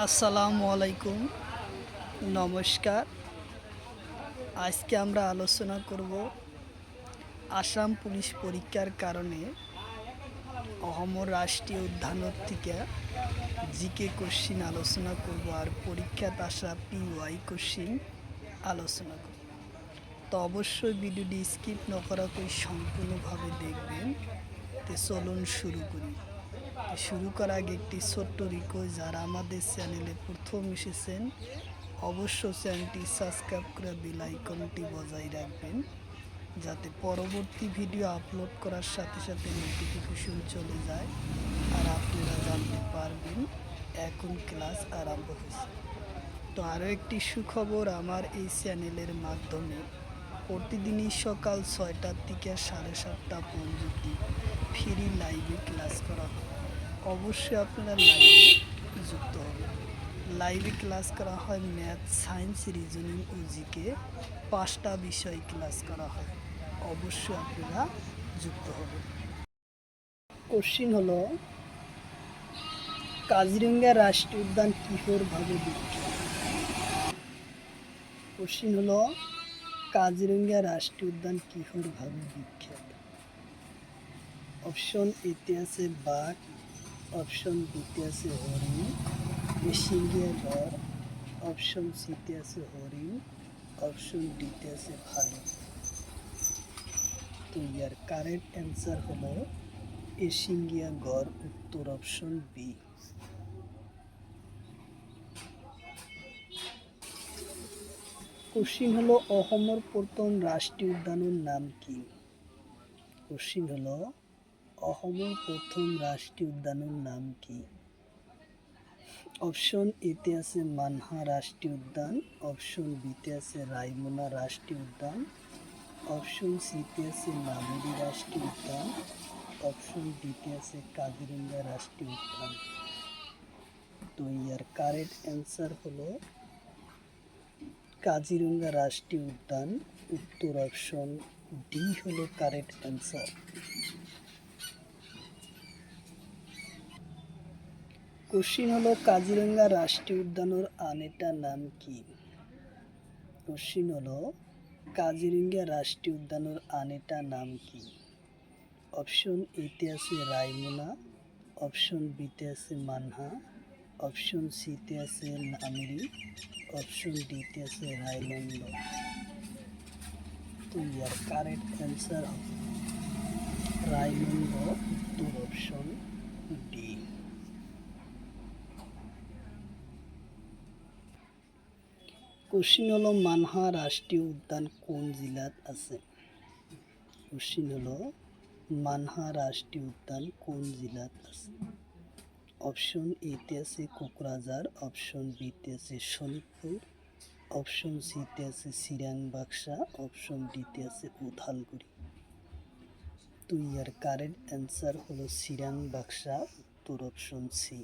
আসসালামু আলাইকুম, নমস্কার। আজকে আমরা আলোচনা করব আসাম পুলিশ পরীক্ষার কারণে অহমর রাষ্ট্রীয় উদ্যানের থেকে জিকে কোশ্চিন আলোচনা করব আর পরীক্ষাত আসা পিওয়াই কোশ্চিন আলোচনা করব। তো অবশ্যই ভিডিওটি স্কিপ না করা করে সম্পূর্ণভাবে দেখবেন। তো চলুন শুরু করি। শুরু করার আগে একটি ছোট্ট রিকোয়েস্ট, যারা আমাদের চ্যানেলে প্রথম এসেছেন অবশ্য চ্যানেলটি সাবস্ক্রাইব করে বেল আইকনটি বজায় রাখবেন, যাতে পরবর্তী ভিডিও আপলোড করার সাথে সাথে নোটিফিকেশন চলে যায় আর আপনারা জানতে পারবেন এখন ক্লাস আরম্ভ হয়েছে। তো আরও একটি সুখবর, আমার এই চ্যানেলের মাধ্যমে প্রতিদিনই সকাল 6টার থেকে 7:30 পর্যন্ত ফ্রি লাইভে ক্লাস করা হয়। অবশ্যই আপনারা লাইভে যুক্ত হবেন। লাইভে ক্লাস করা হয় ম্যাথ, সায়েন্স, রিজনিং ও জিকে 5টা বিষয় ক্লাস করা হয়। অবশ্যই আপনারা যুক্ত হবেন। কোশ্চিন হলো, কাজিরাঙ্গা রাষ্ট্রীয় উদ্যান কিহরভাবে বিখ্যাত? কোশ্চিন হলো, কাজিরাঙ্গা রাষ্ট্রীয় উদ্যান কিহরভাবে বিখ্যাত? অপশন এতে আছে বাঘ, অপশন বিতে আছে হরিণ, এশিঙ্গিয়া গড়, অপশন সিতে আছে হরিণ, অপশন ডিতে আছে ভালুক। তো ইয়ার কারেক্ট অ্যান্সার হলো এশিঙ্গিয়া গড়, উত্তর অপশন বি। কোশ্চিন হলো, অহমর প্রথম রাষ্ট্রীয় উদ্যানের নাম কি? কোশ্চিন হলো, অহমর প্রথম রাষ্ট্রীয় উদ্যানের নাম কি? অপশন এতে আছে মানহা রাষ্ট্রীয় উদ্যান, অপশন বিতে আছে রায়মনা রাষ্ট্রীয় উদ্যান, অপশন সিতে আছে নামেরি রাষ্ট্রীয় উদ্যান, অপশন ডিতে আছে কাজিরাঙ্গা রাষ্ট্রীয় উদ্যান। তো ইয়ার কারেক্ট অ্যান্সার হলো কাজিরাঙ্গা রাষ্ট্রীয় উদ্যান, উত্তর অপশন ডি হলো কারেক্ট অ্যান্সার। কোশ্চিন হলো, কাজিরাঙ্গা রাষ্ট্রীয় উদ্যানের আনেটা নাম কি? কোশ্চিন হলো, কাজিরাঙ্গা রাষ্ট্রীয় উদ্যানের আনেটা নাম কি? অপশন এতে আছে রায়মনা, অপশন বিতে আছে মানহা, অপশন সিতে আছে নামেরি, অপশন ডিতে আছে রায়মন্দ। তো ইয়ার কারেক্ট অ্যান্সার হবে রায়মন্দ, উত্তর অপশন ডি। কোশ্চিন হলো, মানহা রাষ্ট্রীয় উদ্যান কোন জেলাত আছে? কোশ্চিন হলো, মানহা রাষ্ট্রীয় উদ্যান কোন জেলাত আছে? অপশন এতে আছে কোকরাঝার, অপশন বিতে আছে শোনিতপুর, অপশন সিতে আছে চিরাং বাক্সা, অপশন ডিতে আছে উথালগুড়ি। তো ইয়ার কারেক্ট অ্যান্সার হলো চিরাং বাক্সা, উত্তর অপশন সি।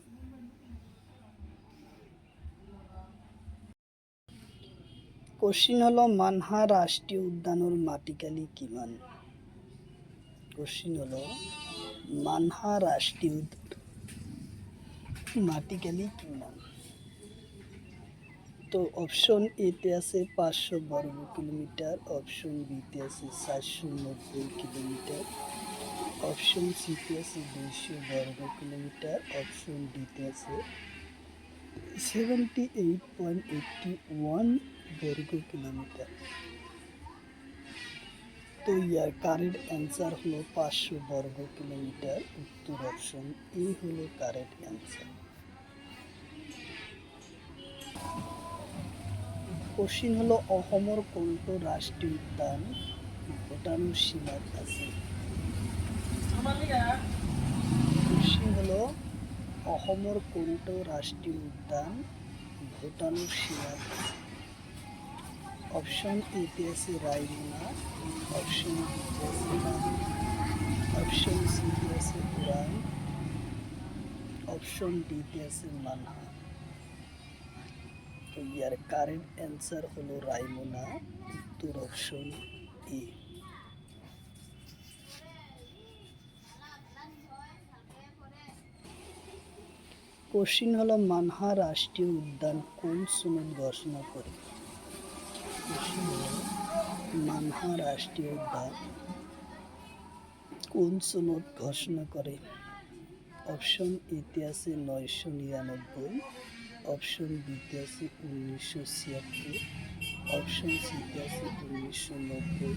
কোশ্চিন হলো, মানহা রাষ্ট্রীয় উদ্যানের মাটিকালি কিমান? কোশ্চিন হলো, মানহা রাষ্ট্রীয় উদ্যান মাটিকালি কিমান? তো অপশন এতে আছে 500 বর্গ কিলোমিটার, অপশন বিতে আছে 490 কিলোমিটার, অপশন সিতে আছে 200 বর্গ কিলোমিটার, অপশন ডিতে আছে 78.81 বর্গ কিলোমিটার। তো ইয়ার কারেক্ট অ্যান্সার হলো 500 বর্গ কিলোমিটার, উত্তর অপশন এ হলো কারেক্ট অ্যান্সার। কোশ্চিন হলো, অহমর কোনটো রাষ্ট্রীয় উদ্যান ভুটানের সীমাত আছে? কোশ্চিন হলো, অহমর কোনটো রাষ্ট্রীয় উদ্যান ভুটানের সীমাত আছে? অপশন এতে আছে রায়মনা, অপশন বিতে আছে নামেরি, অপশন সিতে আছে উরাং, অপশন ডিতে আছে মানহা। তো ইয়ার কারেক্ট অ্যান্সার হলো রায়মনা, উত্তর অপশন এ। কোশ্চিন হলো মানহা রাষ্ট্রীয় উদ্যান কোন সনদ ঘোষণা করে? কোশ্চিন হলো মানহা রাষ্ট্রীয় উদ্যান কোন সনদ ঘোষণা করে? অপশন এতে আছে 999, অপশন বিতে আছে 1976, অপশন সিতে আছে 1990,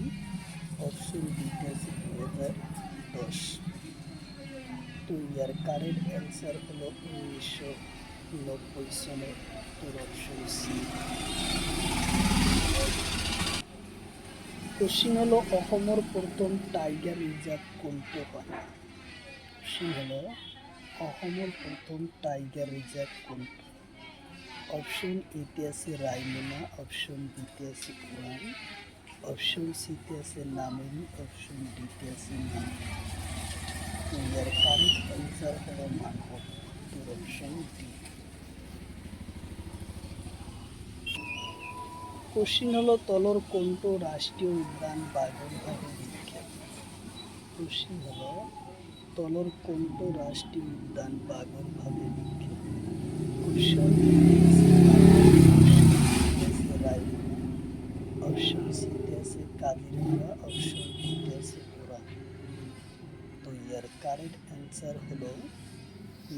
অপশন ডিতে আছে 2010। তো ইয়ার কারেক্ট অ্যান্সার হলো 1990 সনের উত্তর অপশন সি। কোশ্চিন হলো অসমৰ প্রথম টাইগার রিজার্ভ কোনটো হয়? কোশ্চিন হলো অসমৰ প্রথম টাইগার রিজার্ভ কোনটো? অপশন এতে আছে রায়মনা, অপশন বিতে আছে ওৰাং, অপশন সিতে আছে নামেরি, অপশন ডিতে আছে নামেরি। ইয়ার কারেক্ট অ্যান্সার হলো মানহর, উত্তর অপশন ডি। কোশ্চিন হলো তলর কোনটো রাষ্ট্রীয় উদ্যান বাঘের ভাবে বিখ্যাত? কোশ্চিন হলো তলর কোনটো রাষ্ট্রীয় উদ্যান বাঘের ভাবে বিখ্যাত? অপশন রায়মনা, অপশন সিতে আছে কাজিরাঙ্গা, অপশন ডিতে আছে ওরাং। তো ইয়ার কারেক্ট অ্যান্সার হলো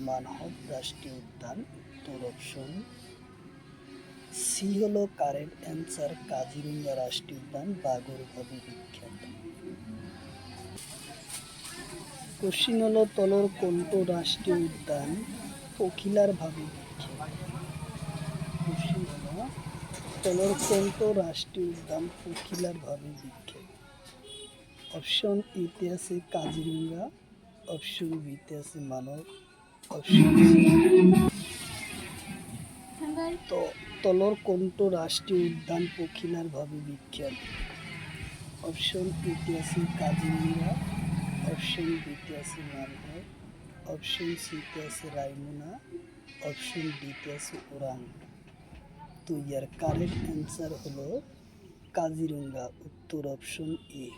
মানহর রাষ্ট্রীয় উদ্যান, উত্তর অপশন সি হলো কারেক্ট অ্যান্সার। কাজিরাঙ্গা রাষ্ট্রীয় উদ্যান বাঘের ভাবে বিখ্যাত। কোশ্চিন হলো তলর কোনটো রাষ্ট্রীয় উদ্যান পখিলার ভাবে বিখ্যাত? কোশ্চিন হলো তলর কোনটো রাষ্ট্রীয় উদ্যান পখিলার ভাবে বিখ্যাত? অপশন এতে আছে কাজিরাঙ্গা, অপশন বিতে আছে মানস, অপশন তো তলর কোনটো রাষ্ট্রীয় উদ্যান পখিলার ভাবে বিখ্যাত? অপশন এতে আছে কাজিরাঙ্গা, অপশন বিতে আছে মানস, অপশন সিতে আছে রায়মনা, অপশন ডিতে আছে ওরাং। তো ইয়ার কারেক্ট অ্যান্সার হলো কাজিরাঙ্গা, উত্তর অপশন এ।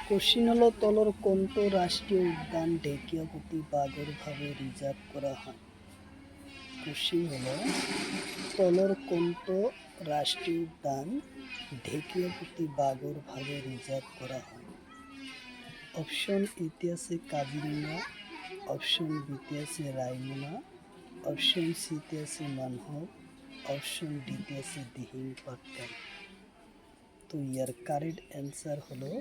কোশ্চিন হলো তলর কোনটো রাষ্ট্রীয় উদ্যান ঢেকিয়াপতি বাঘের ভাবে রিজার্ভ করা হয়? কোশ্চিন হলো তলর কোনটো রাষ্ট্রীয় উদ্যান ঢেকিয়াপতি বাঘের ভাবে রিজার্ভ করা হয়? অপশন এতে আছে কাজিরাঙ্গা, অপশন বিতে আছে রায়মনা, অপশন সিতে আছে মানহর, অপশন ডিতে আছে দিহিং পাটকাই। তো ইয়ার কারেক্ট অ্যান্সার হলো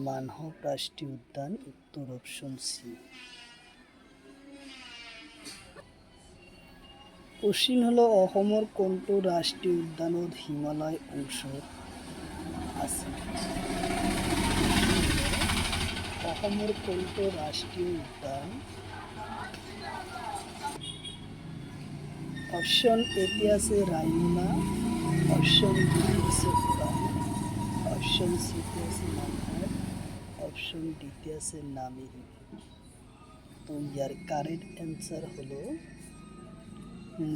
মানহর রাষ্ট্রীয় উদ্যান, উত্তর অপশন সি। কোশ্চিন হলো অসমৰ কোনটো রাষ্ট্রীয় উদ্যানত হিমালয় অংশ আছে? অসমৰ কোনটো রাষ্ট্রীয় উদ্যান? অপশন এতে আছে রায়মনা, অপশন বিতে আছে ওরাং, অপশন সিতে আছে মানহর, অপশন ডিতে আছে নামেরি। তো ইয়ার কারেক্ট অ্যান্সার হলো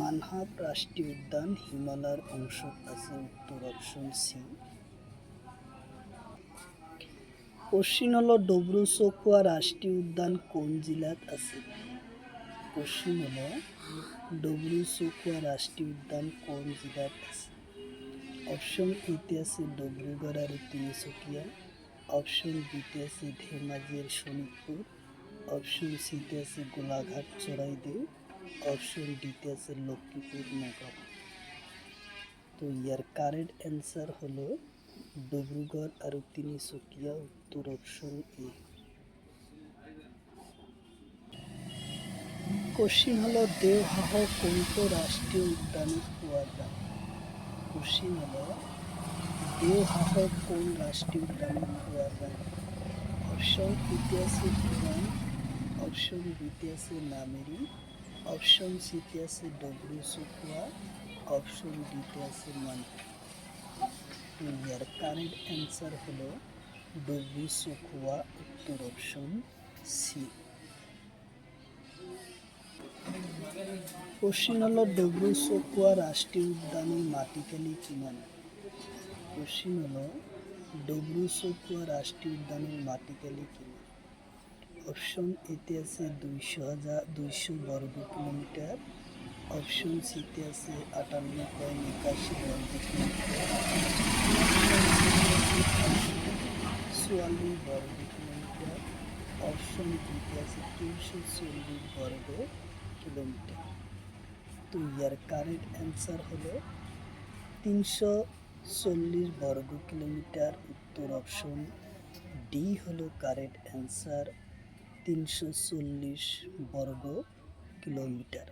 মানহা রাষ্ট্রীয় উদ্যান হিমালয়ের অংশ আছে, উত্তর অপশন সি। কোশ্চিন হলো ডব্রুচৌখোৱা রাষ্ট্রীয় উদ্যান কোন জেলাত আছে? কোশ্চিন হলো ডব্রুচৌখোৱা রাষ্ট্রীয় উদ্যান কোন জেলাত আছে? অপশন এতে আছে ডিব্ৰুগড় আর তিনিচুকীয়া, অপশন বিতে আছে ধেমাজি আর শোণিতপুর, অপশন সিতে আছে গোলাঘাট চৰাইদেউ, অপশন ডিতে আছে লক্ষ্মীপুর নগাঁও। তো ইয়ার কারেক্ট অ্যান্সার হলো ডিব্ৰুগড় আর তিনিচুকীয়া, উত্তর অপশন এ। কোশ্চিন হলো দেওহাঁহ কোনটো রাষ্ট্রীয় উদ্যানত পোৱা যায়? কোশ্চিন হলো দেওহাঁহ কোন রাষ্ট্রীয় উদ্যানত পোৱা যায়? অপশন এতে আছে ওৰাং, অপশন বিতে আছে নামেরি, অপশন সিতে আছে ডব্রুচৌখোৱা, অপশন ডিতে আছে মানহর। ইয়ার কারেক্ট অ্যান্সার হলো ডব্রুচৌখোৱা, উত্তর অপশন সি। কোশ্চিন হলো ডব্রুচৌখোৱা রাষ্ট্রীয় উদ্যানের মাটিকালি কিমান? কোশ্চিন হলো ডব্রুচৌখোৱা রাষ্ট্রীয় উদ্যানের মাটিকালি কিমান? অপশন এতে আছে 200 বর্গ কিলোমিটার, অপশন সিতে আছে 98.81 বর্গ কিলোমিটার, অপশন সিতে আছে 244 বর্গ কিলোমিটার, অপশন ডিতে আছে 340 বর্গ কিলোমিটার। তো ইয়ার কারেক্ট অ্যান্সার হলো 340 বর্গ কিলোমিটার। উত্তর অপশন ডি হলো কারেক্ট অ্যান্সার, 340 বর্গ কিলোমিটার।